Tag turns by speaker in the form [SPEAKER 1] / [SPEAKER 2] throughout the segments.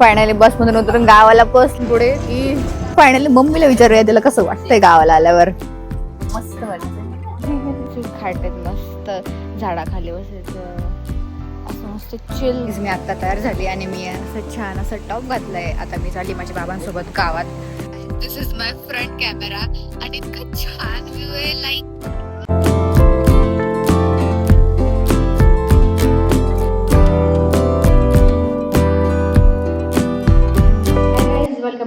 [SPEAKER 1] Finally बसमधून उतरून गावाला पोहोचलो पुढे की फायनली मम्मीला विचारूया त्याला कसं वाटतंय गावाला आल्यावर. मस्त वाटतं, खाटेत मस्त झाडाखाली बसायचं असं मस्त चिल. मी आता तयार झाली आणि मी असं छान असं टॉप घातलंय. आता मी चालली माझ्या बाबांसोबत गावात. This is my front camera आणि इतका छान व्ह्यू आहे like.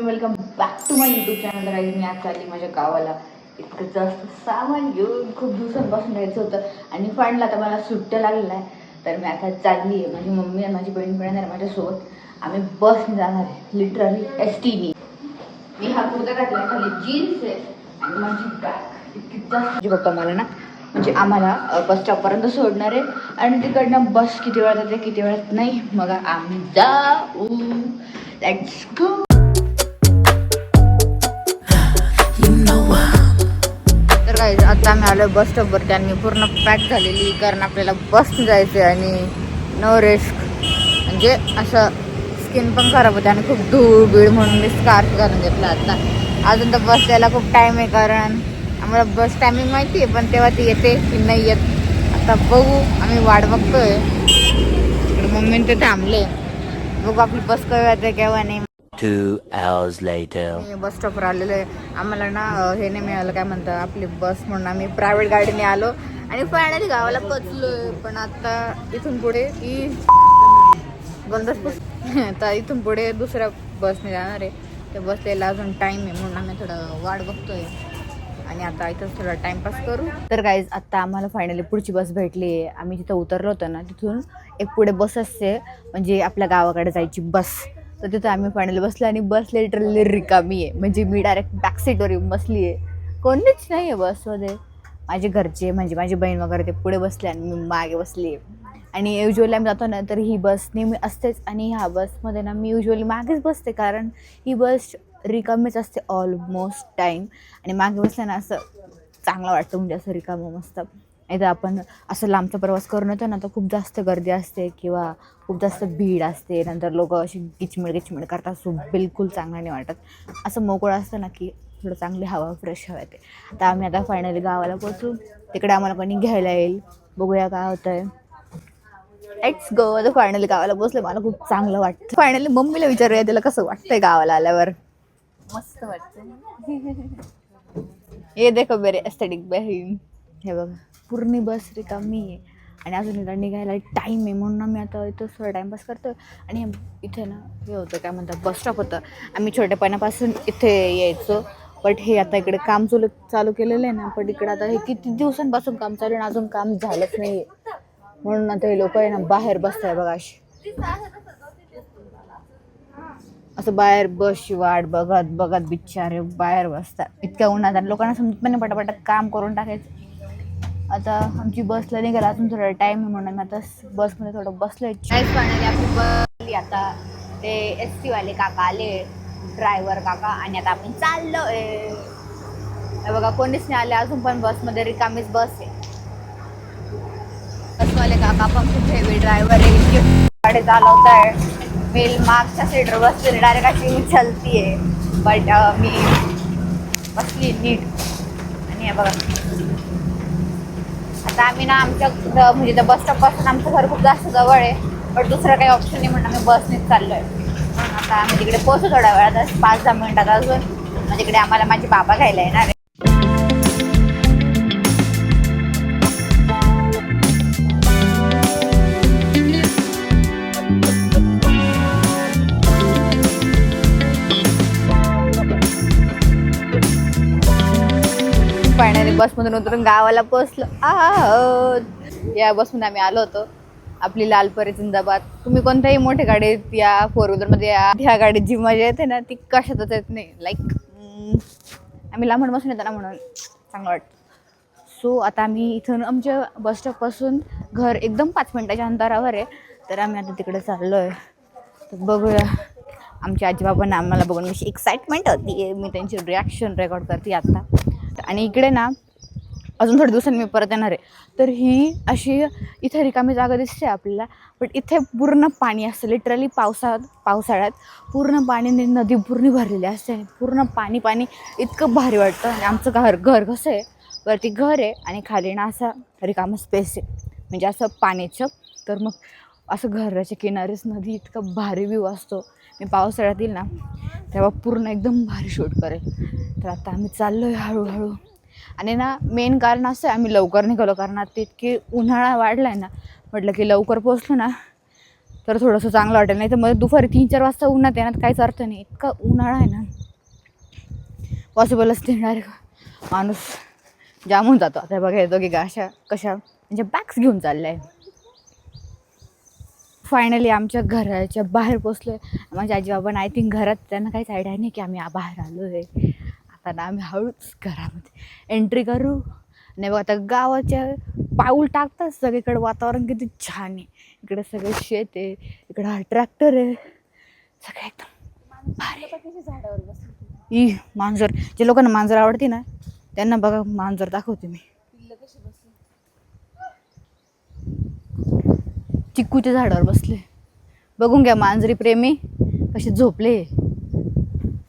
[SPEAKER 1] Welcome back to my YouTube channel. राईज मी आज चालली माझ्या गावाला. इतकं जास्त सामान घेऊन खूप दिवसांपासून जायचं होतं आणि फायनल आता मला सुट्ट्या लागलेल्या आहे. तर मी आता चालली आहे. माझी मम्मी आणि माझी बहीण पण येणार आहे माझ्यासोबत. आम्ही बसने जाणार आहे, लिटरली STने. मी हा कुर्ता घातला, खाली जीन्स आहे आणि माझी बॅग इतकी जास्त. माझे पप्पा मला ना म्हणजे आम्हाला बस स्टॉपपर्यंत सोडणार आहे आणि तिकडनं बस किती वेळात येते किती वेळात नाही मग आम्ही जाऊ. Let's go. आता आम्ही आलो बस स्टॉपवरती आणि मी पूर्ण पॅक झालेली कारण आपल्याला बसने जायचं आहे आणि नो रिस्क. म्हणजे असं स्किन पण खराब होते आणि खूप धूळ बीळ म्हणून मी स्कार्फ घालून घेतला. आता अजून तर बस यायला खूप टाईम आहे कारण आम्हाला बस टायमिंग माहिती आहे पण तेव्हा ती येते की नाही येत आता बघू. आम्ही वाट बघतोय. इकडे मम्मी ते थांबले. बघू आपली बस केव्हा येते केव्हा नाही.
[SPEAKER 2] 2 hours later.
[SPEAKER 1] बस स्टॉपवर आलेलो आहे. आम्हाला ना हे नाही मिळालं काय म्हणतात आपली बस म्हणून आम्ही प्रायव्हेट गाडीने आलो आणि फायनली गावाला पोचलोय. पण आता इथून पुढे तर इथून पुढे दुसऱ्या बसने जाणार आहे. त्या बस यायला अजून टाईम आहे म्हणून आम्ही थोडं वाट बघतोय आणि आता इथं थोडा टाइमपास करू. तर गाईज आता आम्हाला फायनली पुढची बस भेटली आहे. आम्ही तिथं उतरलो होतो ना तिथून एक पुढे बस असते म्हणजे आपल्या गावाकडे जायची बस. तर तिथं आम्ही फायनली बसलो आणि बस लिटरली रिकामी आहे. म्हणजे मी डायरेक्ट बॅक सीटवर येऊन बसली आहे. कोणीच नाही आहे बसमध्ये. माझे घरचे म्हणजे माझी बहीण वगैरे ते पुढे बसले आणि मी मागे बसली आहे. आणि युजली आम्ही जातो ना तर ही बस नेहमी असतेच आणि ह्या बसमध्ये ना मी युजली मागेच बसते कारण ही बस रिकामीच असते ऑलमोस्ट टाईम. आणि मागे बसल्यानं असं चांगलं वाटतं म्हणजे असं रिकामं मस्त. नाही तर आपण असं लांबचा प्रवास करून येतो ना तर खूप जास्त गर्दी असते किंवा खूप जास्त भीड असते. नंतर लोक अशी गिचमिड करतात. सो बिलकुल चांगलं नाही वाटत. असं मोकळं असतं ना की थोडं चांगली हवा फ्रेश हवा येते. तर आम्ही आता फायनली गावाला पोहोचू. तिकडे आम्हाला कोणी घ्यायला येईल. बघूया काय होतं आहे. Let's go. आता फायनली गावाला पोहोचले. मला खूप चांगलं वाटतं. फायनली मम्मीला विचारूया त्याला कसं वाटतंय गावाला आल्यावर. मस्त वाटतं. हे देखो मेरे एस्थेटिक बहीण. हे बघा पूर्ण बस रिकामी आहे आणि अजून इथं निघायला टाईम आहे म्हणून आम्ही आता इथं थोडा टाईमपास करतो. आणि इथे ना हे होतं काय म्हणतात बस स्टॉप होतं. आम्ही छोटेपणापासून इथे यायचो बट हे आता इकडे काम चालू केलेलं आहे ना. पण इकडे आता हे किती दिवसांपासून काम चालू आहे आणि अजून काम झालंच नाही म्हणून आता हे लोक आहे ना बाहेर बसताय बघा अशी असं बाहेर बसची वाट बघत बघत बिचारे बाहेर बसतात इतक्या उन्हात. आणि लोकांना समजत पण नाही पटापट काम करून टाकायचं. आता आमची बसला निघाला अजून थोडा टाईम आहे म्हणून आता बसमध्ये थोडं बसलोय. फायनली आपली बस आता ते ST वाले काका आले ड्रायव्हर काका आणि आता आपण चाललोय. बघा कोणीच नाही आले अजून पण बसमध्ये रिकामीच बस आहे. बसवाले काका पण खूप हेवी ड्रायव्हर आहे. इतके गाडी चालवत आहे. मी मागच्या सीटवर बसली डायरेक्ट अशी मी चलती आहे बट मी बसली नीट. आणि हे बघा आता आम्ही ना आमच्या म्हणजे त्या बस स्टॉपपासून आमचं घर खूप जास्त जवळ आहे बट दुसरं काही ऑप्शन नाही म्हणून आम्ही बसनेच चाललो आहे. म्हणून आता आम्ही तिकडे पोहोचू थोड्या वेळात 5-10 मिनिटात अजून. मग तिकडे आम्हाला माझे बाबा घ्यायला येणार आहे. फायनली बसमधून उतरून गावाला पोहोचलो आहोत. या बसमधून आम्ही आलो होतो. आपली लालपरी जिंदाबाद. तुम्ही कोणत्याही मोठ्या गाडीत या 4 व्हीलरमध्ये या. ह्या गाडीत जी मजा येते ना ती कशातच येत नाही. लाईक आम्ही लांबून बसून येतो ना म्हणून चांगलं वाटतं. सो आता आम्ही इथून आमच्या बस स्टॉपपासून घर एकदम 5 मिनिटाच्या अंतरावर आहे. तर आम्ही आता तिकडे चाललो आहे. तर बघूया आमच्या आजीबाबांना आम्हाला बघून अशी एक्साइटमेंट होती. मी त्यांची रिॲक्शन रेकॉर्ड करते आता. आणि इकडे ना अजून थोड्या दिवसांनी मी परत येणार आहे. तर ही अशी इथे रिकामी जागा दिसते आपल्याला, पण इथे पूर्ण पाणी असतं लिटरली. पावसाळ्यात पूर्ण पाणी, नदी पूर्ण भरलेली असते आणि पूर्ण पाणी पाणी इतकं भारी वाटतं. आणि आमचं घर कसं आहे, वरती घर आहे आणि खाली ना असा रिकामा स्पेस आहे, म्हणजे असं पाण्याचं. तर मग असं घराच्या किनारीच नदी, इतकं भारी व्ह्यू असतो. मी पावसाळ्यात येईल ना तेव्हा पूर्ण एकदम भारी शूट करेल. तर आता आम्ही चाललो आहे हळूहळू. आणि ना मेन कारण असं आहे आम्ही लवकर निघालो, कारण आता इतकी उन्हाळा वाढला आहे ना, म्हटलं की लवकर पोचलो ना तर थोडंसं चांगलं वाटेल. नाही तर मग दुपारी 3-4 वाजता उन्हात येण्यात काहीच अर्थ नाही. इतका उन्हाळा आहे ना, पॉसिबलच देणार माणूस जाम होऊन जातो. आता बघा येतो की अशा कशा म्हणजे बॅग्स घेऊन चालल्या आहे. फायनली आमच्या घराच्या बाहेर पोचलो आहे. माझ्या आजीबाबांना आय थिंक घरात त्यांना काहीच आयडिया नाही की आम्ही बाहेर आलो आहे. आता ना आम्ही हळूच घरामध्ये एंट्री करू. नाही बघा आता गावाच्या पाऊल टाकतात सगळीकडे वातावरण किती छान आहे. इकडे सगळे शेत आहे, इकडे हा ट्रॅक्टर आहे, सगळं एकदम भारी. झाडावर बसली ई मांजर, जे लोकांना मांजर आवडते ना त्यांना बघा मांजर दाखवते मी. चिक्कूच्या झाडावर बसले, बघून घ्या मांजरी प्रेमी कसे झोपले.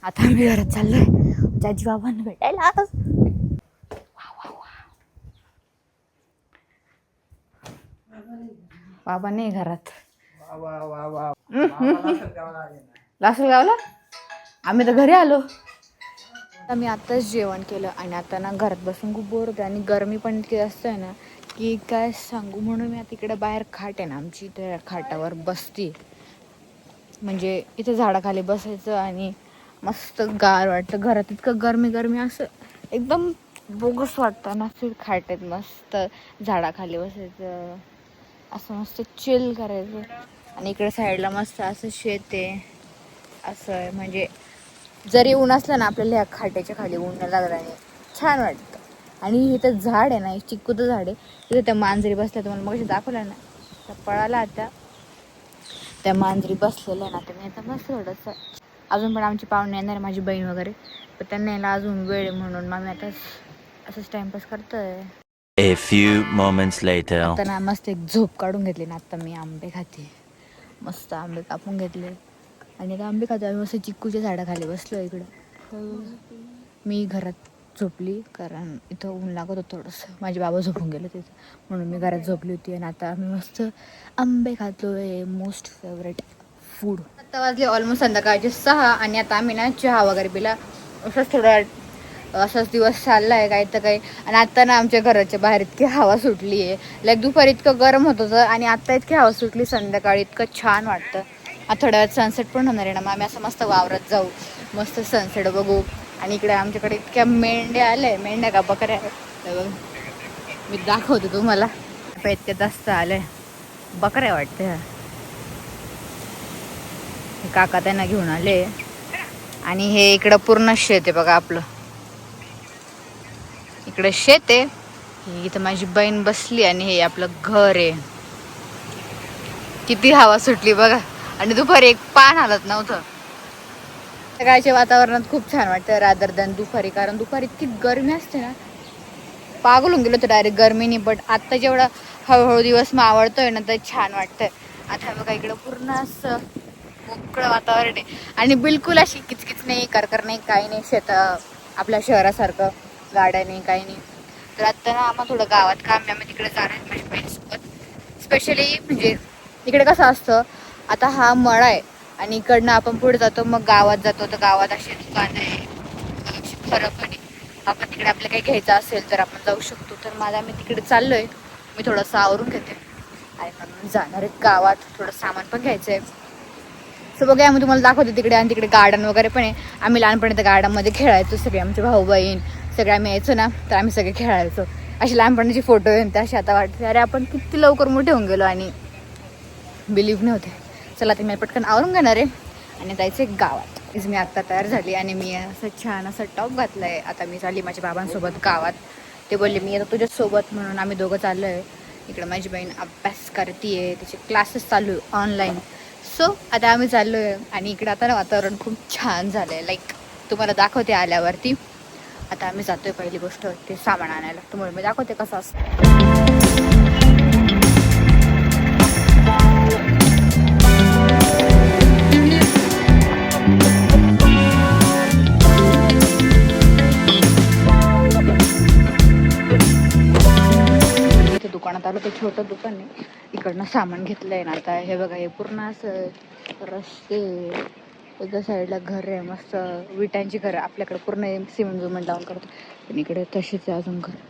[SPEAKER 1] आता आम्ही घरात चाललोय आजी बाबांना भेटायला. बाबा नाही घरात. लासलगावला आम्ही तर घरी आलो. मी आत्ताच जेवण केलं आणि आता ना घरात बसून खूप बोर होते आणि गरमी पण इतकी जास्त आहे ना की काय सांगू. म्हणून मी आता इकडे बाहेर खाट आहे ना आमची, त्या खाटावर बसते. म्हणजे इथे झाडाखाली बसायचं आणि मस्त गार वाटतं. घरात इतकं गरमी असं एकदम बोगस वाटतं ना. खाटेत मस्त झाडाखाली बसायचं, असं मस्त चिल करायचं. आणि इकडे साईडला मस्त असं शेत आहे. असं आहे म्हणजे जरी ऊन असलं ना आपल्याला ह्या खाट्याच्या खाली ऊन लागलं आणि छान वाटतं. आणि इथं झाड आहे ना, चिक्कूचं झाड आहे, तिथं त्या मांजरी बसल्या. तुम्हाला मग दाखवलं ना त्या पळाला, आता त्या मांजरी बसलेल्या ना. तर मी आता मस्त थोडंसं अजून पण आमची पाहुणे येणार आहे, माझी बहीण वगैरे, पण त्यांना यायला अजून वेळ म्हणून मग मी आता असंच टाइमपास करतोय.
[SPEAKER 2] A few moments later.
[SPEAKER 1] आता ना मस्त एक झोप काढून घेतली ना. आता मी आंबे खाते, मस्त आंबे कापून घेतले आणि आता आंबे खातो. आम्ही मस्त चिक्कूच्या झाडाखाली बसलो इकडं. मी घरात झोपली कारण इथं ऊन लागत होतं थोडंसं. माझे बाबा झोपून गेले तिथं, म्हणून मी घरात झोपली होती. आणि आता आम्ही मस्त आंबे खातो आहे, मोस्ट फेवरेट फूड. आता वाजले ऑलमोस्ट संध्याकाळचे 6 आणि आता आम्ही ना चहा वगैरे पिला. असंच थोडा असाच दिवस चालला आहे काही तर काही. आणि आता ना आमच्या घराच्या बाहेर इतकी हवा सुटली आहे. लाईक दुपारी इतकं गरम होत होतं आणि आता इतकी हवा सुटली संध्याकाळी, इतकं छान वाटतं. आता थोड्या वेळात सनसेट पण होणार आहे ना, मग आम्ही असं मस्त वावरात जाऊ, मस्त सनसेट बघू. आणि इकडे आमच्याकडे इतक्या मेंढ्या आल्या, मेंढ्या का बकऱ्या मी दाखवते तुम्हाला. इतक्या जास्त आल्या बकऱ्या वाटते. काका त्यांना घेऊन आले. आणि हे इकडं पूर्ण शेत आहे बघा आपलं, इकडे शेत आहे. इथं माझी बहीण बसली आणि हे आपलं घर आहे. किती हवा सुटली बघा. आणि दुपारी एक पान हालत नव्हतं. सकाळच्या वातावरणात खूप छान वाटतं रादर दॅन दुपारी, कारण दुपारी इतकी गरमी असते ना, पागलून गेलो तर डायरेक्ट गरमीने. बट आत्ता जेवढा हळूहळू दिवस मावळतोय ना तर छान वाटतंय. आता बघा इकडं पूर्ण असं मोकळं वातावरण आहे आणि बिलकुल अशी किचकिच नाही, करकर नाही, काही नाही. शेत आपल्या शहरासारखं गाड्या नाही, काही नाही. तर आत्ता ना आम्हाला थोडं गावात काम आहे, आम्ही तिकडे जाणार आहे माझ्या बहिणीसोबत. स्पेशली म्हणजे इकडे कसं असतं, आता हा मळा आहे आणि इकडनं आपण पुढे जातो, मग गावात जातो. तर गावात अशी दुकानं आहे, फरक पण आहे. आपण तिकडे आपलं काही घ्यायचं असेल तर आपण जाऊ शकतो. तर माझा मी तिकडे चाललोय, मी थोडंसं आवरून घेते आणि मग जाणार आहे गावात. थोडं सामान पण घ्यायचं आहे. सो बघा आम्ही तुम्हाला दाखवते तिकडे. आणि तिकडे गार्डन वगैरे पण आहे. आम्ही लहानपणी त्या गार्डनमध्ये खेळायचो सगळे, आमचे भाऊ बहीण सगळे आम्ही यायचो ना, तर आम्ही सगळे खेळायचो. अशी लहानपणाची फोटो आहे. त्या अशी आता वाटते अरे आपण किती लवकर मोठे होऊन गेलो आणि बिलीव्ह नव्हते. चला ते मी पटकन आवरून घेणार आहे आणि जायचं आहे गावात. मी आत्ता तयार झाली आणि मी असं छान असं टॉप घातलं आहे. आता मी चालली माझ्या बाबांसोबत गावात. ते बोलले मी आता तुझ्यासोबत, म्हणून आम्ही दोघं चाललो आहे. इकडं माझी बहीण अभ्यास करते आहे, तिचे क्लासेस चालू आहे ऑनलाईन. सो आता आम्ही चाललो आहे आणि इकडं आता ना वातावरण खूप छान झालं आहे. लाईक तुम्हाला दाखवते आल्यावरती. आता आम्ही जातोय पहिली गोष्ट ते सामान आणायला. तुम्हाला मी दाखवते कसं असतं. दुकानात आलो ते छोटं दुकान आहे. इकडनं सामान घेतलंय ना. आता हे बघा, हे पूर्ण असं रस्ते, एका साईडला घर आहे मस्त विटांची घर. आपल्याकडे पूर्ण सिमेंट विमेंट लावून करतो, पण इकडे तशीच आहे अजून घर.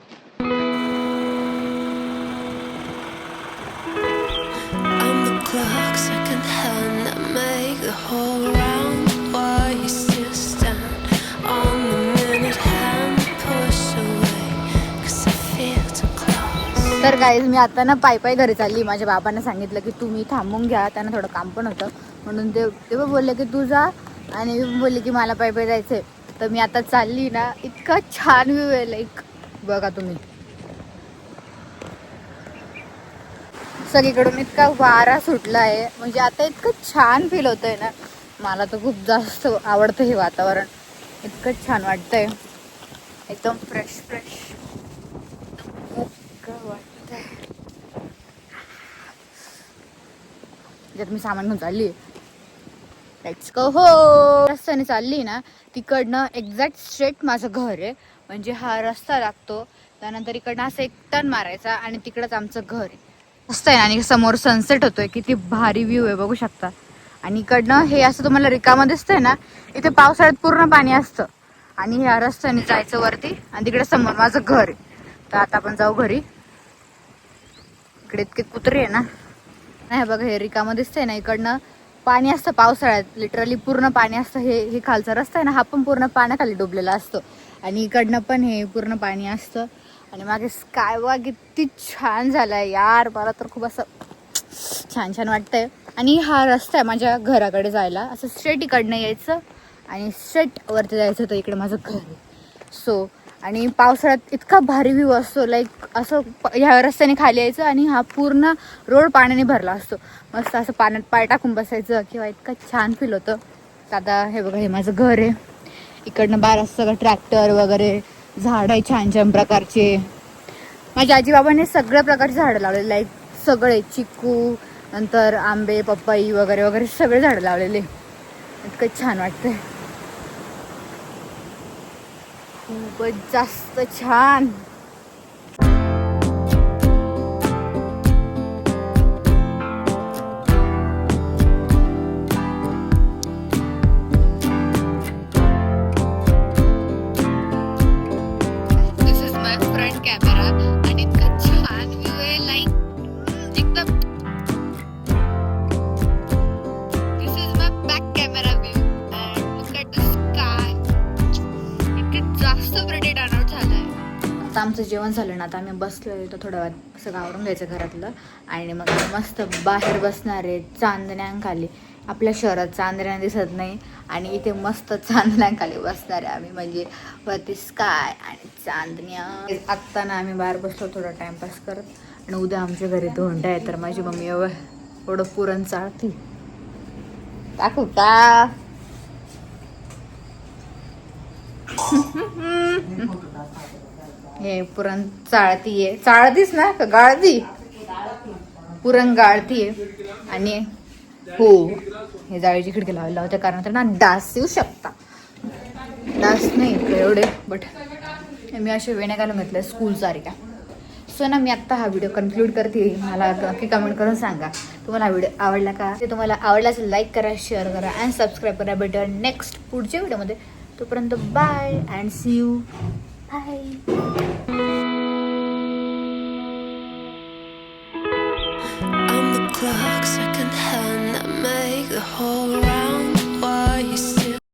[SPEAKER 1] तर गाईज मी आता ना पायी घरी चालली. माझ्या बाबांना सांगितलं की तुम्ही थांबून घ्या, त्यांना थोडं काम पण होतं म्हणून ते बोलले की तू जा, आणि मी बोलले की मला पायी जायचंय. तर मी आता चालली ना. इतका छान व्ह्यू आहे, लाईक बघा तुम्ही. सगळीकडून इतका वारा सुटला आहे, म्हणजे आता इतकं छान फील होतंय ना. मला तर खूप जास्त आवडतं हे वातावरण. इतकं छान वाटतंय, एकदम फ्रेश वाटतंय. ज्यात मी सामान घेऊन चालली, लेट्स गो. हो, रस्त्याने चालली ना, तिकडनं एक्झॅक्ट स्ट्रेट माझं घर आहे. म्हणजे हा रस्ता लागतो, त्यानंतर इकडनं असं एक टर्न मारायचा आणि तिकडंच आमचं घर आहे. मस्त आहे. आणि समोर सनसेट होतोय, किती भारी व्ह्यू आहे बघू शकता. आणि इकडनं हे असं तुम्हाला रिकामं दिसतंय ना, इथे पावसाळ्यात पूर्ण पाणी असतं. आणि ह्या रस्त्याने जायचं वरती, आणि तिकडे समोर माझं घर आहे. तर आता आपण जाऊ घरी. इकडे इतके कुत्रे आहे ना. नाही बघा, हे रिकामं दिसतंय ना, इकडनं पाणी असतं पावसाळ्यात. लिटरली पूर्ण पाणी असतं. हे खालचा रस्ता आहे ना, हा पण पूर्ण पाण्याखाली डुबलेला असतो. आणि इकडनं पण हे पूर्ण पाणी असतं. आणि मागे स्काय बघा किती छान झालाय यार. मला तर खूप असं छान वाटतंय. आणि हा रस्ता आहे माझ्या घराकडे जायला. असं स्ट्रेट इकडनं यायचं आणि स्ट्रेट वरती जायचं. तर इकडे माझं घर आहे. सो आणि पावसाळ्यात इतका भारी व्ह्यू असतो, लाईक असं ह्या रस्त्याने खाली यायचं आणि हा पूर्ण रोड पाण्याने भरला असतो. मस्त असं पाण्यात पाय टाकून बसायचं किंवा इतकं छान फील होतं. आता हे बघा, हे माझं घर आहे. इकडनं बारा सगळं ट्रॅक्टर वगैरे, झाड आहे छान प्रकारचे. माझ्या आजीबाबांनी सगळ्या प्रकारचे झाडं लावलेले, लाईक सगळे, चिकू, नंतर आंबे, पपई वगैरे सगळे झाडं लावलेले. इतकं छान वाटतंय, खूपच जास्त छान. This is my front camera आणि इतकं छान व्ह्यू आहे, लाईक एकदम. This is my back camera view and look at the sky. इतके जास्त प्रेटी टर्न आउट झालाय. आता आमचं जेवण झालं ना, आता आम्ही बसलोय. तर थोड्या वेळात सगळं आवरून घ्यायचं घरातलं आणि मग मस्त बाहेर बसणार आहे चांदण्यांखाली. आपल्या शहरात चांदण्या दिसत नाही आणि इथे मस्त चांदण्यांखाली बसणार आहे आम्ही, म्हणजे वरती स्काय आणि चांदण्या. आत्ता ना आम्ही बाहेर बसलो थोडा टाइमपास करत. आणि उद्या आमच्या घरी धोंडा आहे, तर माझी मम्मी एवढं पुरण चाळती. दाखवू का? हे पुरण चाळतीस ना का गाळती? पुरण गाळतीये. आणि हो, हे जाळीची खिडकी लावायला होत्या, कारण तर ना डास येऊ शकता. डास नाही एवढे, बट मी असे वेण्या घालून घेतल्या स्कूल सारख्या. सो ना मी आत्ता हा व्हिडिओ कन्क्लूड करते. मला नक्की कमेंट करून सांगा तुम्हाला हा व्हिडिओ आवडला का. ते तुम्हाला आवडला असेल लाईक करा, शेअर करा अँड सबस्क्राईब करा. भेटूया नेक्स्ट पुढच्या व्हिडिओमध्ये. तोपर्यंत bye and see you. Bye.
[SPEAKER 3] Clock, second hand that make the whole round.